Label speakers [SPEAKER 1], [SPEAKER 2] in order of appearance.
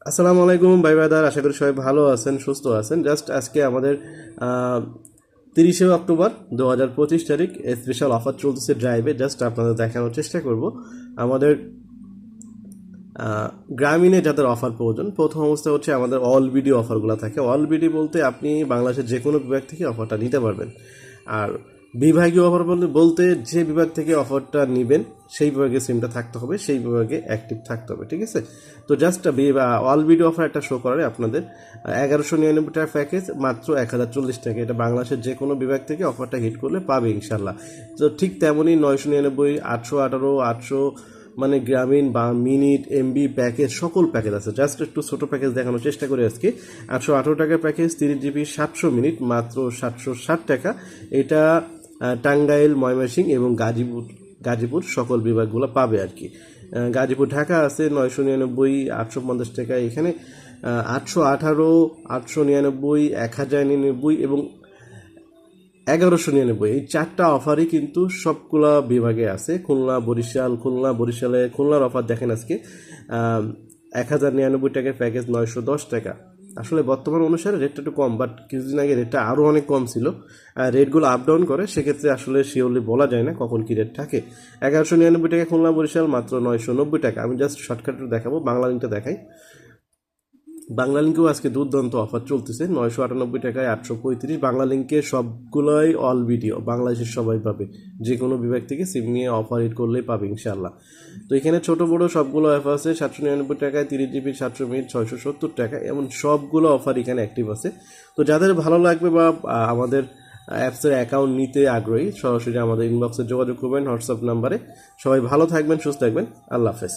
[SPEAKER 1] আসসালামু আলাইকুম ভাই ব্রাদার, আশা করি সবাই ভালো আছেন, সুস্থ আছেন। জাস্ট আজকে আমাদের 30শে অক্টোবর 2025 তারিখ স্পেশাল অফার চলতেছে ড্রাইভে। জাস্ট আপনাদের দেখানোর চেষ্টা করব আমাদের গ্রামীণে যাদের অফার প্রয়োজন। প্রথম অবস্থা হচ্ছে আমাদের অল বিডি অফারগুলো থাকে। অল বিডি বলতে আপনি বাংলাদেশের যে কোনো বিভাগ থেকে অফারটা নিতে পারবেন। আর বিভাগীয় অফার বলতে যে বিভাগ থেকে অফারটা নেবেন সেই বিভাগে সিমটা থাকতে হবে, সেই বিভাগে অ্যাক্টিভ থাকতে হবে, ঠিক আছে? তো জাস্ট অল বিডি অফার একটা শো করে আপনাদের 1199 টাকা প্যাকেজ মাত্র 1040 টাকা। এটা বাংলাদেশের যে কোনো বিভাগ থেকে অফারটা হিট করলে পাবে ইনশাল্লাহ। তো ঠিক তেমনই 999, 818, 800 মানে গ্রামীণ বা মিনিট এমবি প্যাকেজ সকল প্যাকেজ আছে। জাস্ট একটু ছোটো প্যাকেজ দেখানোর চেষ্টা করি আজকে। 818 টাকার প্যাকেজ 30 GB 700 মিনিট মাত্র 760 টাকা। এটা টাঙ্গাইল, ময়মনসিংহ এবং গাজীপুর সকল বিভাগগুলো পাবে আর কি। গাজীপুর ঢাকা আছে 999, 850 টাকা। এখানে 818, 899, 1099 এবং 1199, এই চারটা অফারই কিন্তু সবগুলা বিভাগে আছে। খুলনার অফার দেখেন আজকে 1099 টাকার প্যাকেজ 910 টাকা। আসলে বর্তমান অনুসারে রেটটা একটু কম, বাট কিছুদিন আগে রেটটা আরও অনেক কম ছিল। রেটগুলো আপ ডাউন করে, সেক্ষেত্রে আসলে শিওরলি বলা যায় না কখন কী রেট থাকে। 1199 টাকা খুলনা বরিশাল মাত্র 990 টাকা। আমি জাস্ট শর্টকাটে দেখাবো, বাংলা লিঙ্কটা দেখাই। বাংলা লিঙ্কেও আজকে দুর্দান্ত অফার চলতেছে 998 টাকায় 835। বাংলা লিঙ্কে সবগুলোই অল ভিডিও, বাংলাদেশের সবাই পাবে। যে কোনো বিভাগ থেকে সিম নিয়ে অফার হিট করলেই পাবে ইনশাল্লাহ। তো এখানে ছোট বড় সবগুলো অফার আছে। 799 টাকায় 30 GB 700 মিনিট 670 টাকা, এমন সবগুলো অফার এখানে অ্যাক্টিভ আছে। তো যাদের ভালো লাগবে বা আমাদের অ্যাপসের অ্যাকাউন্ট নিতে আগ্রহী, সরাসরি আমাদের ইনবক্সে যোগাযোগ করবেন হোয়াটসঅ্যাপ নাম্বারে। সবাই ভালো থাকবেন, সুস্থ থাকবেন, আল্লাহ হাফেজ।